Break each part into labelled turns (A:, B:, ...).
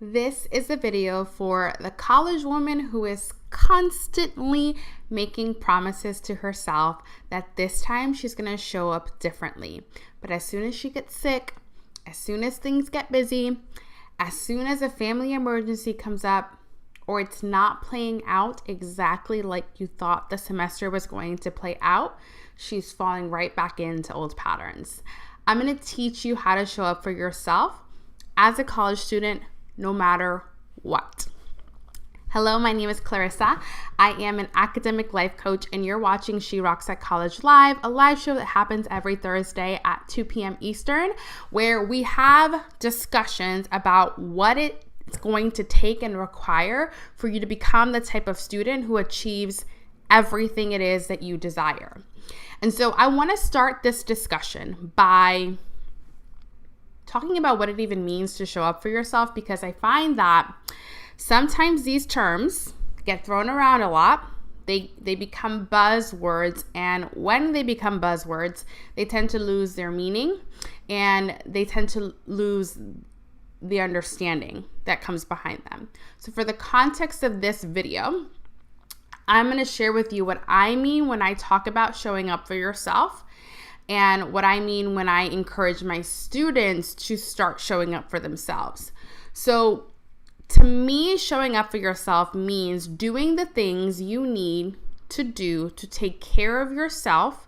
A: This is a video for the college woman who is constantly making promises to herself that this time she's going to show up differently. But as soon as she gets sick, as soon as things get busy, as soon as a family emergency comes up, or it's not playing out exactly like you thought the semester was going to play out, she's falling right back into old patterns. I'm going to teach you how to show up for yourself as a college student, no matter what. Hello, my name is Clarissa. I am an academic life coach, and you're watching She Rocks at College Live, a live show that happens every Thursday at 2 p.m. Eastern, where we have discussions about what it's going to take and require for you to become the type of student who achieves everything it is that you desire. And so I want to start this discussion by talking about what it even means to show up for yourself, because I find that sometimes these terms get thrown around a lot. They become buzzwords, and when they become buzzwords, they tend to lose their meaning and they tend to lose the understanding that comes behind them. So for the context of this video, I'm going to share with you what I mean when I talk about showing up for yourself, and what I mean when I encourage my students to start showing up for themselves. So to me, showing up for yourself means doing the things you need to do to take care of yourself,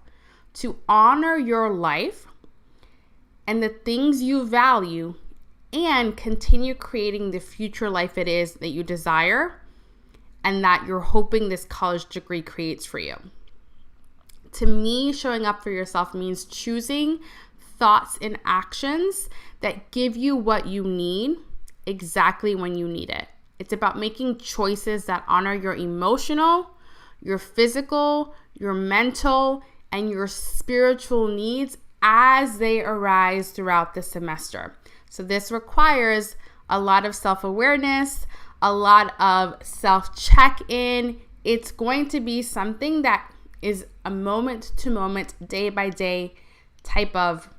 A: to honor your life and the things you value, and continue creating the future life it is that you desire and that you're hoping this college degree creates for you. To me, showing up for yourself means choosing thoughts and actions that give you what you need exactly when you need it. It's about making choices that honor your emotional, your physical, your mental, and your spiritual needs as they arise throughout the semester. So this requires a lot of self-awareness, a lot of self-check-in. It's going to be something that is a moment-to-moment, day-by-day type of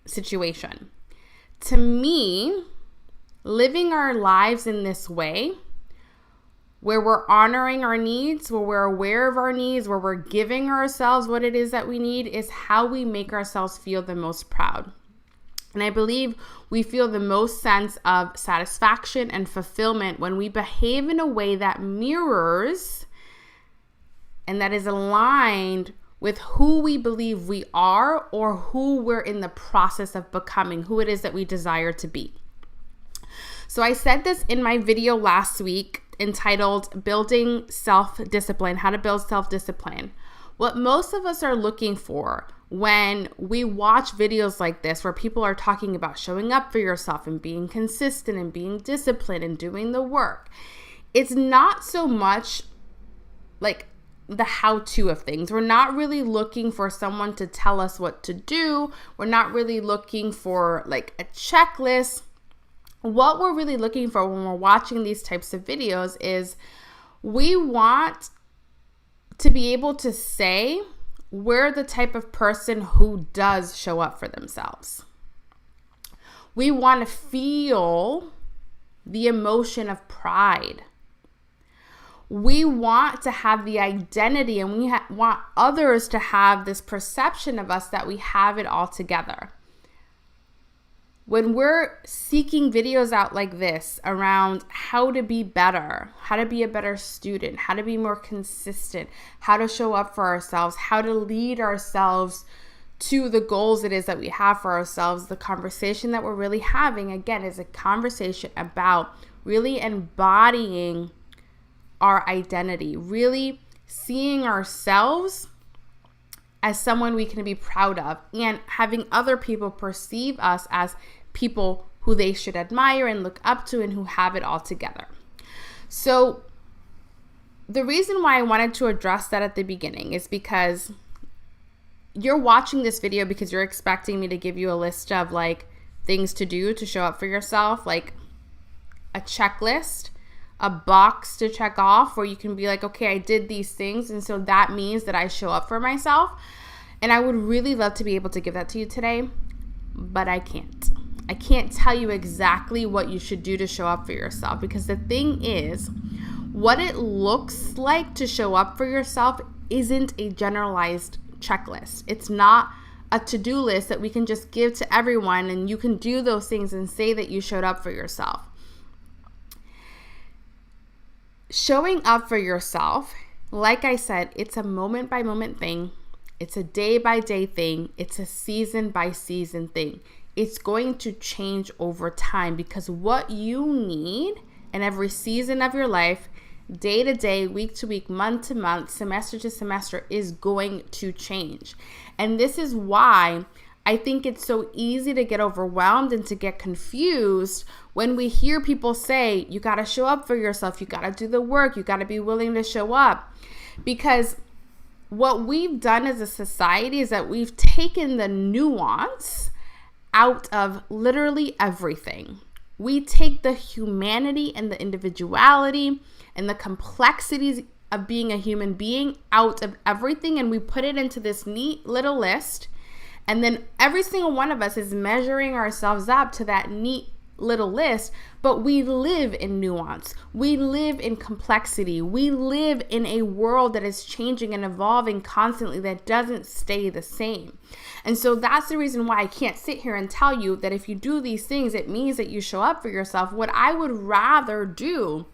A: situation. To me, living our lives in this way, where we're honoring our needs, where we're aware of our needs, where we're giving ourselves what it is that we need, is how we make ourselves feel the most proud. And I believe we feel the most sense of satisfaction and fulfillment when we behave in a way that mirrors and that is aligned with who we believe we are, or who we're in the process of becoming, who it is that we desire to be. So I said this in my video last week entitled Building Self-Discipline, How to Build Self-Discipline. What most of us are looking for when we watch videos like this, where people are talking about showing up for yourself and being consistent and being disciplined and doing the work, it's not so much like the how-to of things. We're not really looking for someone to tell us what to do. We're not really looking for like a checklist. What we're really looking for when we're watching these types of videos is we want to be able to say we're the type of person who does show up for themselves. We want to feel the emotion of pride. We want to have the identity, and we want others to have this perception of us that we have it all together. When we're seeking videos out like this around how to be better, how to be a better student, how to be more consistent, how to show up for ourselves, how to lead ourselves to the goals it is that we have for ourselves, the conversation that we're really having, again, is a conversation about really embodying our identity, really seeing ourselves as someone we can be proud of, and having other people perceive us as people who they should admire and look up to and who have it all together. So the reason why I wanted to address that at the beginning is because you're watching this video because you're expecting me to give you a list of like things to do to show up for yourself, like a checklist, a box to check off where you can be like, okay, I did these things, and so that means that I show up for myself. And I would really love to be able to give that to you today, but I can't. I can't tell you exactly what you should do to show up for yourself, because the thing is, what it looks like to show up for yourself isn't a generalized checklist. It's not a to-do list that we can just give to everyone and you can do those things and say that you showed up for yourself. Showing up for yourself, like I said, it's a moment by moment thing. It's a day by day thing. It's a season by season thing. It's going to change over time, because what you need in every season of your life, day to day, week to week, month to month, semester to semester, is going to change. And this is why I think it's so easy to get overwhelmed and to get confused when we hear people say, you got to show up for yourself, you got to do the work, you got to be willing to show up. Because what we've done as a society is that we've taken the nuance out of literally everything. We take the humanity and the individuality and the complexities of being a human being out of everything, and we put it into this neat little list. And then every single one of us is measuring ourselves up to that neat little list, but we live in nuance. We live in complexity. We live in a world that is changing and evolving constantly, that doesn't stay the same. And so that's the reason why I can't sit here and tell you that if you do these things, it means that you show up for yourself. What I would rather do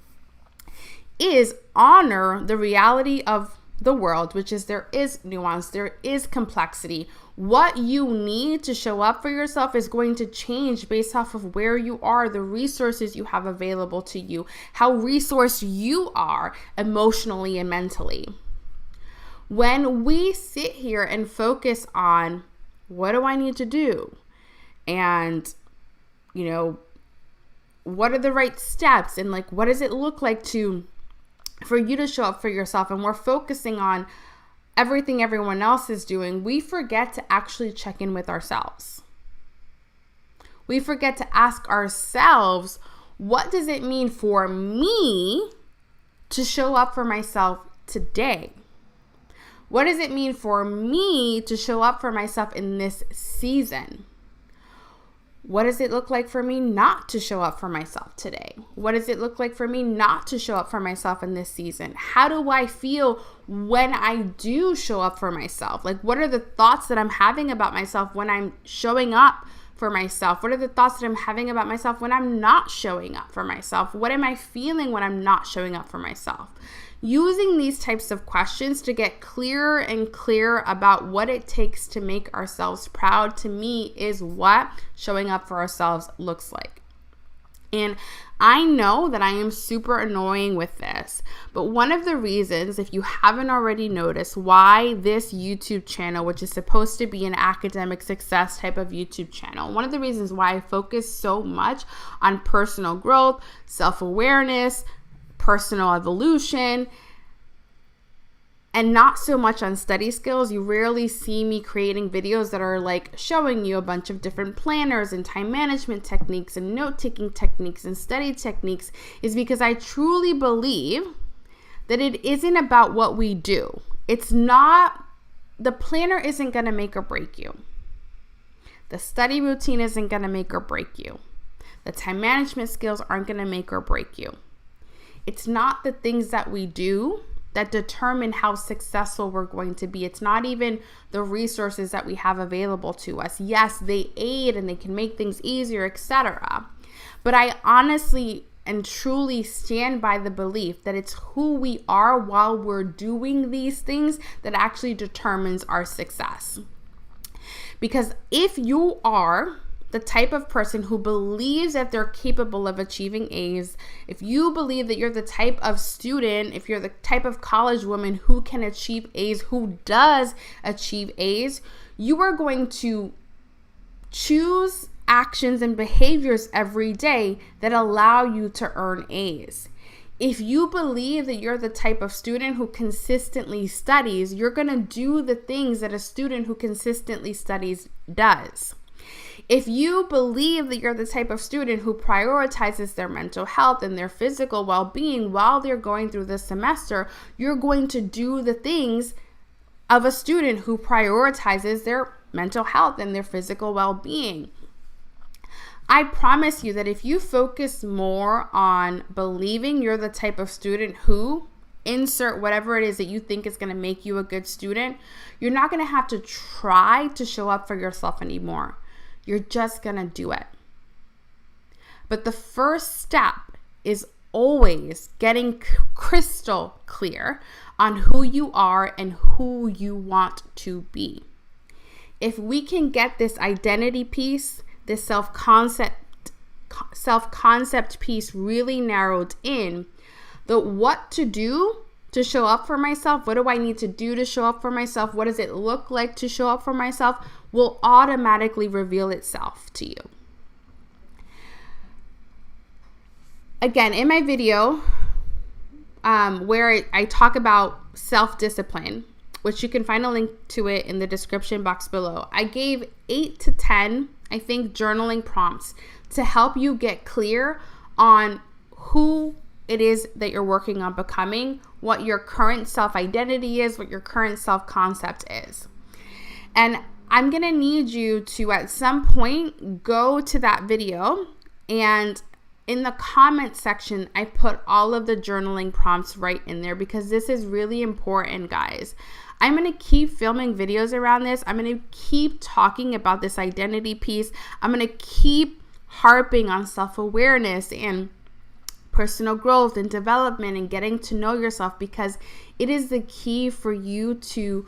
A: is honor the reality of the world, which is there is nuance, there is complexity. What you need to show up for yourself is going to change based off of where you are, the resources you have available to you, how resourced you are emotionally and mentally. When we sit here and focus on what do I need to do, and what are the right steps, and like what does it look like for you to show up for yourself, and we're focusing on everything everyone else is doing, we forget to actually check in with ourselves. We forget to ask ourselves, what does it mean for me to show up for myself today? What does it mean for me to show up for myself in this season? What does it look like for me not to show up for myself today? What does it look like for me not to show up for myself in this season? How do I feel when I do show up for myself? Like, what are the thoughts that I'm having about myself when I'm showing up for myself? What are the thoughts that I'm having about myself when I'm not showing up for myself? What am I feeling when I'm not showing up for myself? Using these types of questions to get clearer and clearer about what it takes to make ourselves proud, to me, is what showing up for ourselves looks like. And I know that I am super annoying with this, but one of the reasons, if you haven't already noticed, why this YouTube channel, which is supposed to be an academic success type of YouTube channel, one of the reasons why I focus so much on personal growth, self-awareness, personal evolution, and not so much on study skills. You rarely see me creating videos that are like showing you a bunch of different planners and time management techniques and note-taking techniques and study techniques, is because I truly believe that it isn't about what we do. It's not, the planner isn't going to make or break you. The study routine isn't going to make or break you. The time management skills aren't going to make or break you. It's not the things that we do that determine how successful we're going to be. It's not even the resources that we have available to us. Yes, they aid and they can make things easier, etc. But I honestly and truly stand by the belief that it's who we are while we're doing these things that actually determines our success. Because if you are the type of person who believes that they're capable of achieving A's, if you believe that you're the type of student, if you're the type of college woman who can achieve A's, who does achieve A's, you are going to choose actions and behaviors every day that allow you to earn A's. If you believe that you're the type of student who consistently studies, you're going to do the things that a student who consistently studies does. If you believe that you're the type of student who prioritizes their mental health and their physical well-being while they're going through the semester, you're going to do the things of a student who prioritizes their mental health and their physical well-being. I promise you that if you focus more on believing you're the type of student who, insert whatever it is that you think is going to make you a good student, you're not going to have to try to show up for yourself anymore. You're just going to do it. But the first step is always getting crystal clear on who you are and who you want to be. If we can get this identity piece, this self-concept piece really narrowed in, the what to do to show up for myself, what do I need to do to show up for myself, what does it look like to show up for myself, will automatically reveal itself to you. Again, in my video where I talk about self-discipline, which you can find a link to it in the description box below, I gave 8 to 10, I think, journaling prompts to help you get clear on who it is that you're working on becoming, what your current self-identity is, what your current self-concept is. And I'm going to need you to, at some point, go to that video, and in the comment section, I put all of the journaling prompts right in there because this is really important, guys. I'm going to keep filming videos around this. I'm going to keep talking about this identity piece. I'm going to keep harping on self-awareness and personal growth and development and getting to know yourself, because it is the key for you to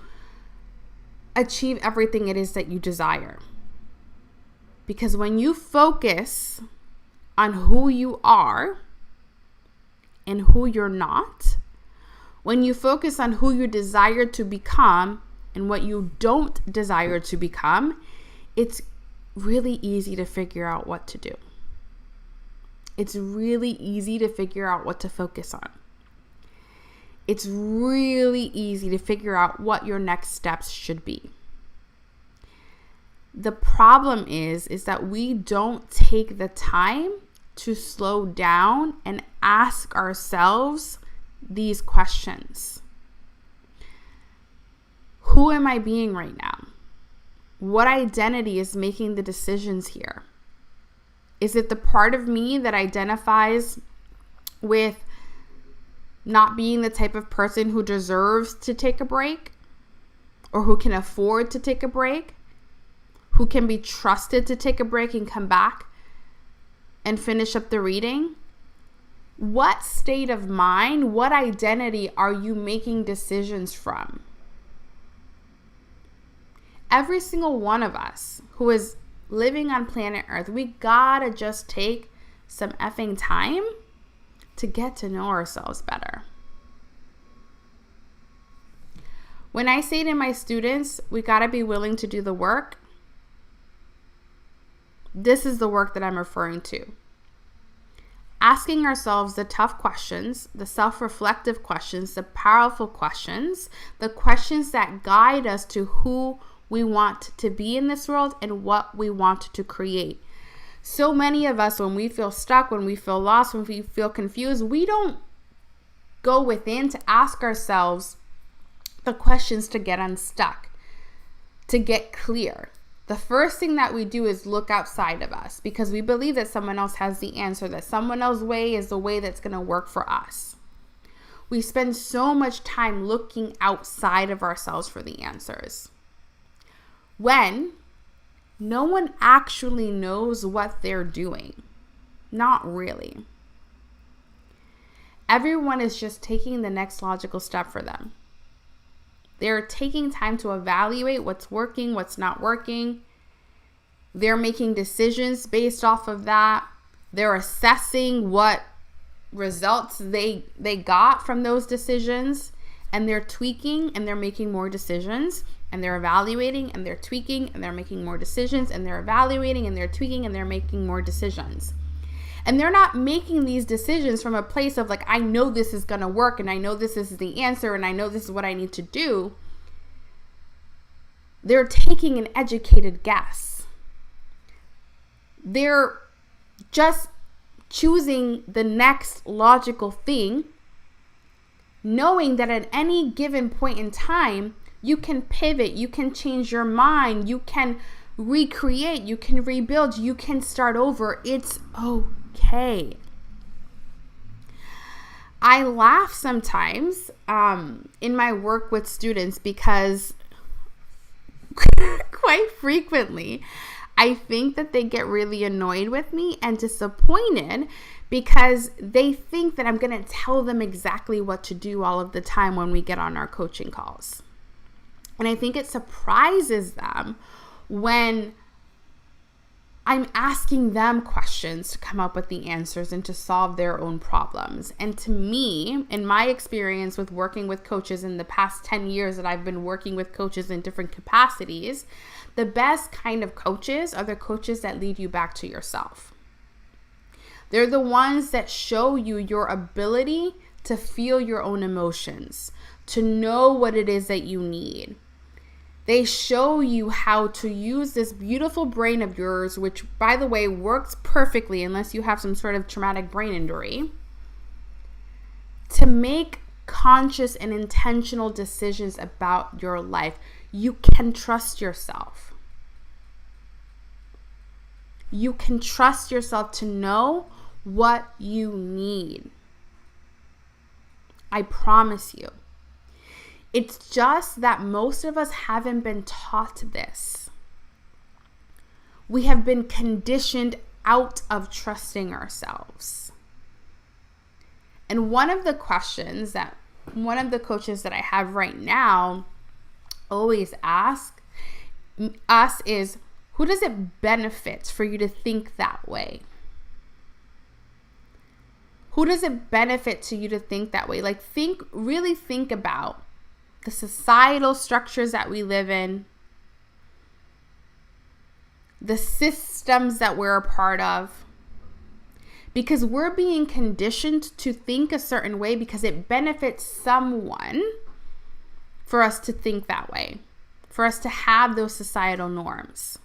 A: achieve everything it is that you desire. Because when you focus on who you are and who you're not, when you focus on who you desire to become and what you don't desire to become, it's really easy to figure out what to do. It's really easy to figure out what to focus on. It's really easy to figure out what your next steps should be. The problem is that we don't take the time to slow down and ask ourselves these questions. Who am I being right now? What identity is making the decisions here? Is it the part of me that identifies with not being the type of person who deserves to take a break, or who can afford to take a break, who can be trusted to take a break and come back and finish up the reading? What state of mind, what identity are you making decisions from? Every single one of us who is living on planet Earth, we gotta just take some effing time to get to know ourselves better. When I say to my students, we gotta be willing to do the work, this is the work that I'm referring to. Asking ourselves the tough questions, the self-reflective questions, the powerful questions, the questions that guide us to who we want to be in this world and what we want to create. So many of us, when we feel stuck, when we feel lost, when we feel confused, we don't go within to ask ourselves the questions to get unstuck, to get clear. The first thing that we do is look outside of us because we believe that someone else has the answer, that someone else's way is the way that's going to work for us. We spend so much time looking outside of ourselves for the answers, when no one actually knows what they're doing. Not really. Everyone is just taking the next logical step for them. They're taking time to evaluate what's working, what's not working. They're making decisions based off of that. They're assessing what results they got from those decisions, and they're tweaking and they're making more decisions, and they're evaluating and they're tweaking and they're making more decisions, and they're evaluating and they're tweaking and they're making more decisions. And they're not making these decisions from a place of like, I know this is going to work and I know this is the answer and I know this is what I need to do. They're taking an educated guess. They're just choosing the next logical thing, knowing that at any given point in time, you can pivot, you can change your mind, you can recreate, you can rebuild, you can start over. It's okay. I laugh sometimes in my work with students because quite frequently I think that they get really annoyed with me and disappointed because they think that I'm going to tell them exactly what to do all of the time when we get on our coaching calls. And I think it surprises them when I'm asking them questions to come up with the answers and to solve their own problems. And to me, in my experience with working with coaches in the past 10 years that I've been working with coaches in different capacities, the best kind of coaches are the coaches that lead you back to yourself. They're the ones that show you your ability to feel your own emotions, to know what it is that you need. They show you how to use this beautiful brain of yours, which, by the way, works perfectly unless you have some sort of traumatic brain injury, to make conscious and intentional decisions about your life. You can trust yourself. You can trust yourself to know what you need. I promise you. It's just that most of us haven't been taught this. We have been conditioned out of trusting ourselves. And one of the questions that one of the coaches that I have right now always ask us is, who does it benefit for you to think that way? Who does it benefit to you to think that way? Like, really think about the societal structures that we live in, the systems that we're a part of, because we're being conditioned to think a certain way because it benefits someone for us to think that way, for us to have those societal norms.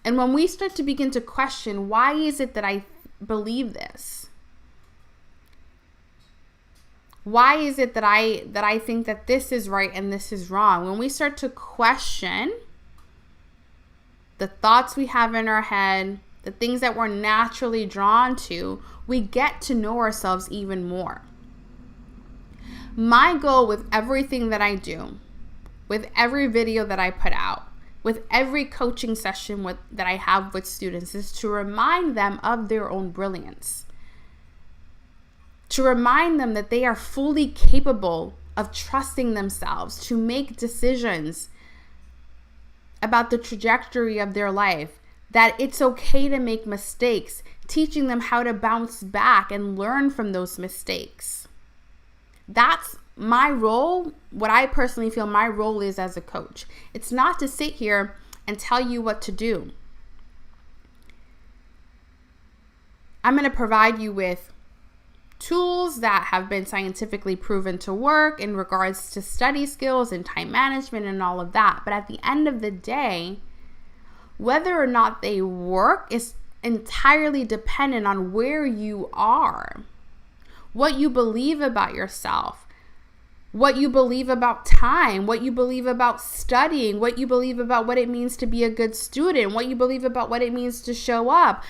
A: And when we start to begin to question, why is it that I believe this? Why is it that I think that this is right and this is wrong? When we start to question the thoughts we have in our head, the things that we're naturally drawn to, we get to know ourselves even more. My goal with everything that I do, with every video that I put out, with every coaching session that I have with students, is to remind them of their own brilliance. To remind them that they are fully capable of trusting themselves to make decisions about the trajectory of their life, that it's okay to make mistakes, teaching them how to bounce back and learn from those mistakes. That's my role, what I personally feel my role is as a coach. It's not to sit here and tell you what to do. I'm going to provide you with tools that have been scientifically proven to work in regards to study skills and time management and all of that. But at the end of the day, whether or not they work is entirely dependent on where you are, what you believe about yourself, what you believe about time, what you believe about studying, what you believe about what it means to be a good student, what you believe about what it means to show up,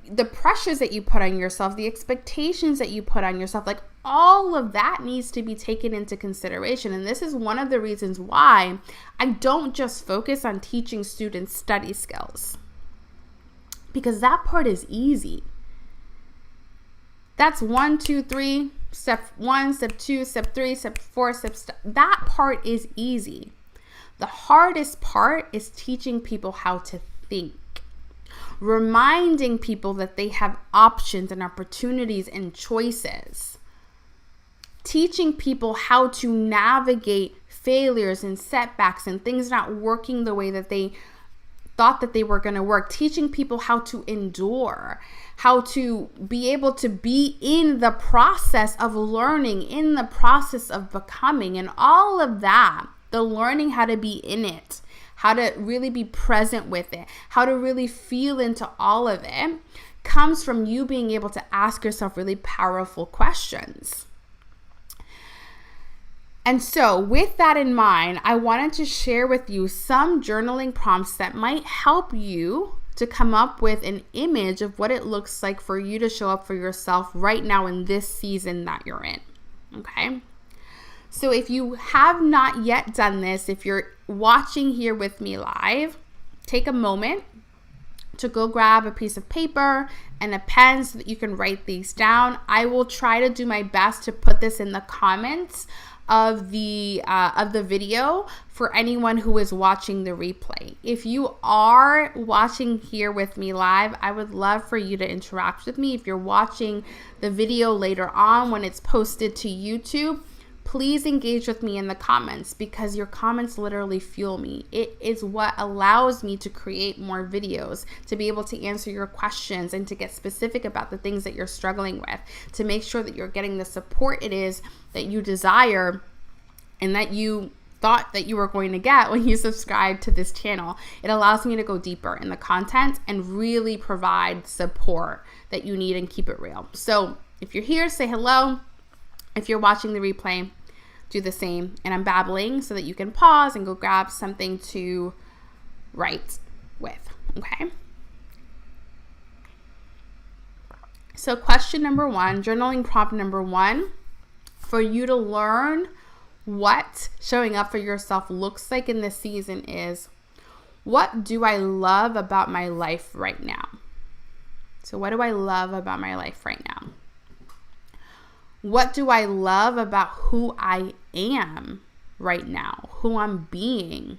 A: the pressures that you put on yourself, the expectations that you put on yourself, like all of that needs to be taken into consideration. And this is one of the reasons why I don't just focus on teaching students study skills, because that part is easy. That's 1, 2, 3, step 1, step 2, step 3, step 4, that part is easy. The hardest part is teaching people how to think. Reminding people that they have options and opportunities and choices. Teaching people how to navigate failures and setbacks and things not working the way that they thought that they were going to work. Teaching people how to endure, how to be able to be in the process of learning, in the process of becoming, and all of that, the learning how to be in it, how to really be present with it, how to really feel into all of it, comes from you being able to ask yourself really powerful questions. And so with that in mind, I wanted to share with you some journaling prompts that might help you to come up with an image of what it looks like for you to show up for yourself right now in this season that you're in. Okay? So if you have not yet done this, if you're watching here with me live, take a moment to go grab a piece of paper and a pen so that you can write these down. I will try to do my best to put this in the comments of the video for anyone who is watching the replay. If you are watching here with me live, I would love for you to interact with me. If you're watching the video later on when it's posted to YouTube, please engage with me in the comments, because your comments literally fuel me. It is what allows me to create more videos, to be able to answer your questions and to get specific about the things that you're struggling with, to make sure that you're getting the support it is that you desire and that you thought that you were going to get when you subscribe to this channel. It allows me to go deeper in the content and really provide support that you need and keep it real. So if you're here, say hello. If you're watching the replay, do the same. And I'm babbling so that you can pause and go grab something to write with, okay? So question number one, journaling prompt number one, for you to learn what showing up for yourself looks like in this season is, what do I love about my life right now? So what do I love about my life right now? What do I love about who I am right now, who I'm being?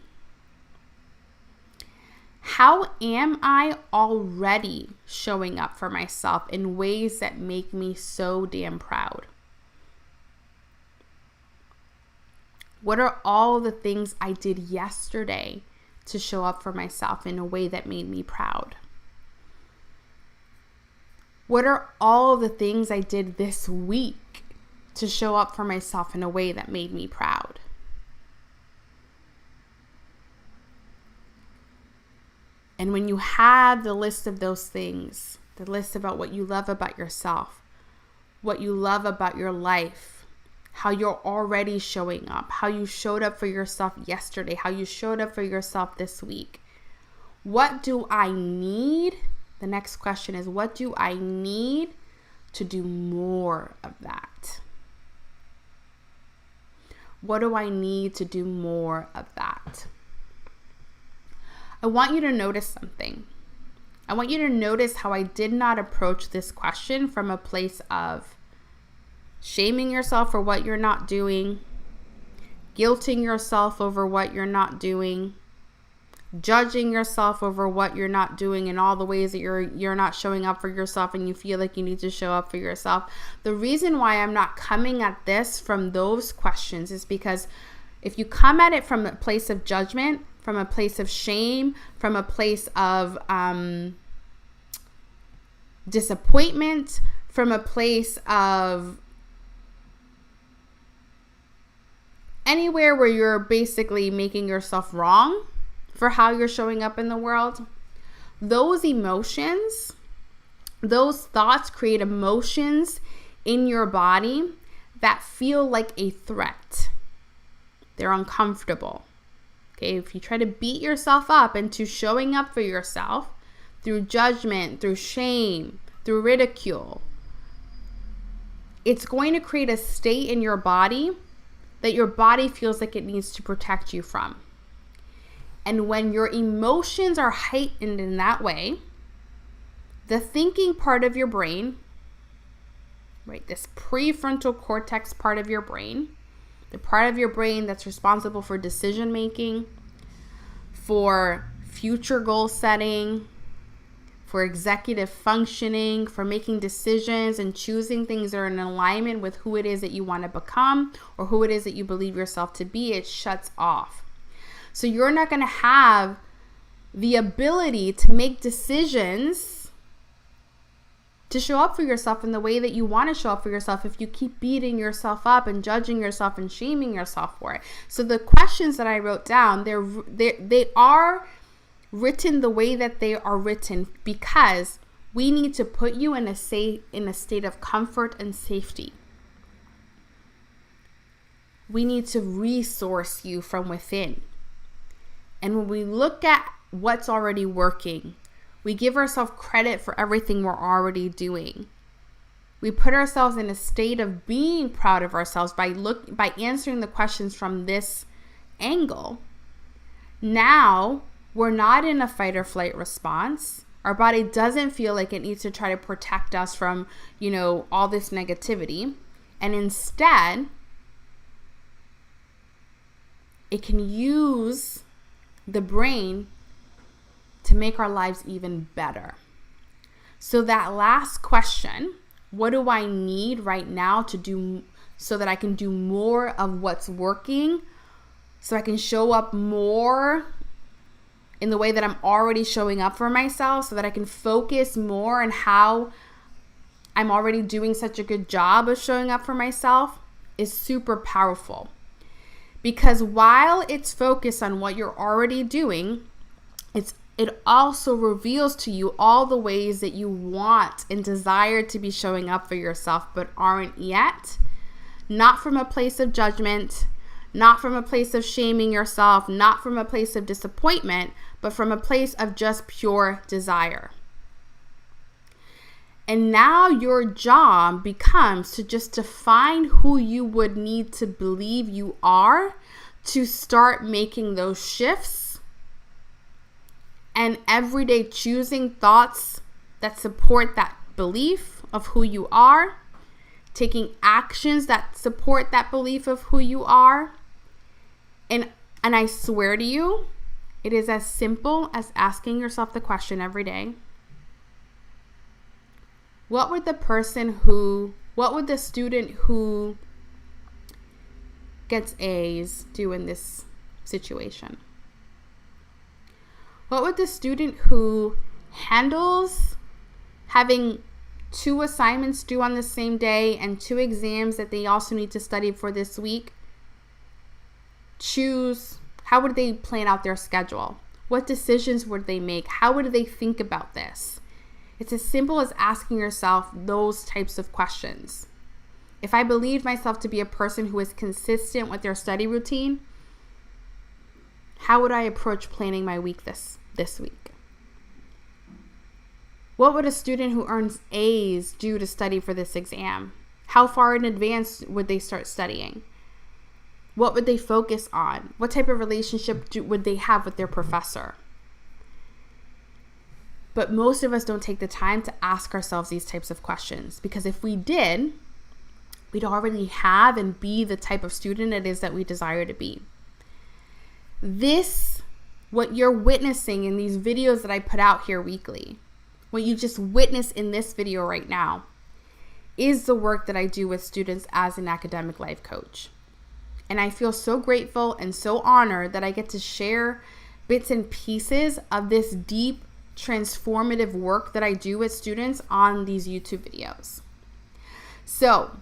A: How am I already showing up for myself in ways that make me so damn proud? What are all the things I did yesterday to show up for myself in a way that made me proud? What are all the things I did this week to show up for myself in a way that made me proud? And when you have the list of those things, the list about what you love about yourself, what you love about your life, how you're already showing up, how you showed up for yourself yesterday, how you showed up for yourself this week, what do I need? The next question is, what do I need to do more of that? What do I need to do more of that? I want you to notice something. I want you to notice how I did not approach this question from a place of shaming yourself for what you're not doing, guilting yourself over what you're not doing, judging yourself over what you're not doing and all the ways that you're not showing up for yourself and you feel like you need to show up for yourself. The reason why I'm not coming at this from those questions is because if you come at it from a place of judgment, from a place of shame, from a place of disappointment, from a place of anywhere where you're basically making yourself wrong for how you're showing up in the world, those emotions, those thoughts create emotions in your body that feel like a threat. They're uncomfortable. Okay, if you try to beat yourself up into showing up for yourself through judgment, through shame, through ridicule, it's going to create a state in your body that your body feels like it needs to protect you from. And when your emotions are heightened in that way, the thinking part of your brain, right, this prefrontal cortex part of your brain, the part of your brain that's responsible for decision making, for future goal setting, for executive functioning, for making decisions and choosing things that are in alignment with who it is that you want to become or who it is that you believe yourself to be, it shuts off. So you're not going to have the ability to make decisions to show up for yourself in the way that you want to show up for yourself if you keep beating yourself up and judging yourself and shaming yourself for it. So the questions that I wrote down, they are written the way that they are written because we need to put you in a state of comfort and safety. we need to resource you from within. And when we look at what's already working, we give ourselves credit for everything we're already doing. We put ourselves in a state of being proud of ourselves by answering the questions from this angle. Now, we're not in a fight or flight response. Our body doesn't feel like it needs to try to protect us from, all this negativity. And instead, it can use the brain to make our lives even better. So that last question, what do I need right now to do so that I can do more of what's working, so I can show up more in the way that I'm already showing up for myself, so that I can focus more on how I'm already doing such a good job of showing up for myself, is super powerful. Because while it's focused on what you're already doing, it also reveals to you all the ways that you want and desire to be showing up for yourself but aren't yet. Not from a place of judgment, not from a place of shaming yourself, not from a place of disappointment, but from a place of just pure desire. And now your job becomes to just define who you would need to believe you are to start making those shifts, and every day choosing thoughts that support that belief of who you are, taking actions that support that belief of who you are. And I swear to you, it is as simple as asking yourself the question every day: what would the student who gets A's do in this situation? What would the student who handles having 2 assignments due on the same day and 2 exams that they also need to study for this week choose? How would they plan out their schedule? What decisions would they make? How would they think about this? It's as simple as asking yourself those types of questions. If I believe myself to be a person who is consistent with their study routine, how would I approach planning my week this week? What would a student who earns A's do to study for this exam? How far in advance would they start studying? What would they focus on? What type of relationship would they have with their professor? But most of us don't take the time to ask ourselves these types of questions, because if we did, we'd already have and be the type of student it is that we desire to be. What you're witnessing in these videos that I put out here weekly, what you just witnessed in this video right now, is the work that I do with students as an academic life coach. And I feel so grateful and so honored that I get to share bits and pieces of this deep, transformative work that I do with students on these YouTube videos. So,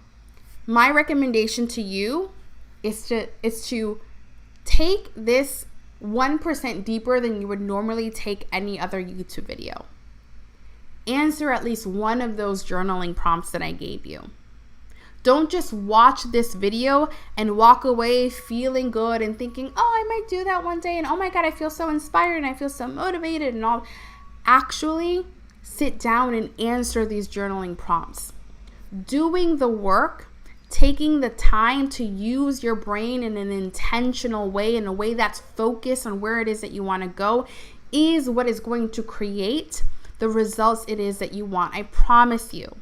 A: my recommendation to you is to take this 1% deeper than you would normally take any other YouTube video. Answer at least one of those journaling prompts that I gave you. Don't just watch this video and walk away feeling good and thinking, oh, I might do that one day, and oh my God, I feel so inspired and I feel so motivated and all. Actually, sit down and answer these journaling prompts. Doing the work, taking the time to use your brain in an intentional way, in a way that's focused on where it is that you want to go, is what is going to create the results it is that you want. I promise you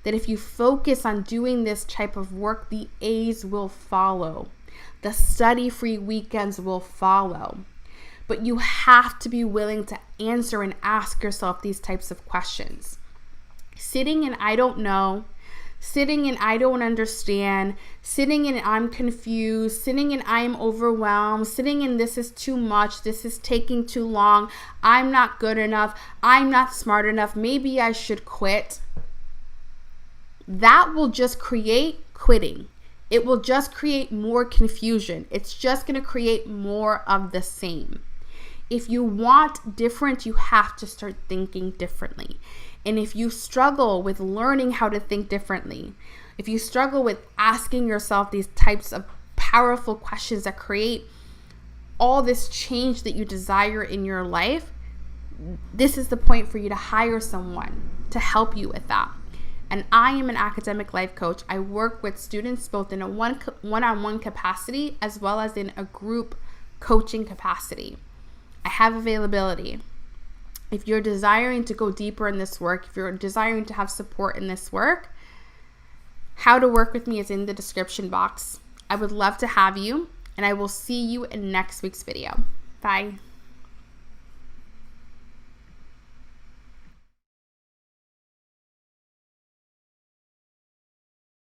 A: that if you focus on doing this type of work, the A's will follow. The study-free weekends will follow. But you have to be willing to answer and ask yourself these types of questions. Sitting in I don't know, sitting in I don't understand, sitting in I'm confused, sitting in I'm overwhelmed, sitting in this is too much, this is taking too long, I'm not good enough, I'm not smart enough, maybe I should quit. That will just create quitting. It will just create more confusion. It's just going to create more of the same. If you want different, you have to start thinking differently. And if you struggle with learning how to think differently, if you struggle with asking yourself these types of powerful questions that create all this change that you desire in your life, this is the point for you to hire someone to help you with that. And I am an academic life coach. I work with students both in a one-on-one capacity as well as in a group coaching capacity. I have availability. If you're desiring to go deeper in this work, if you're desiring to have support in this work, how to work with me is in the description box. I would love to have you, and I will see you in next week's video. Bye.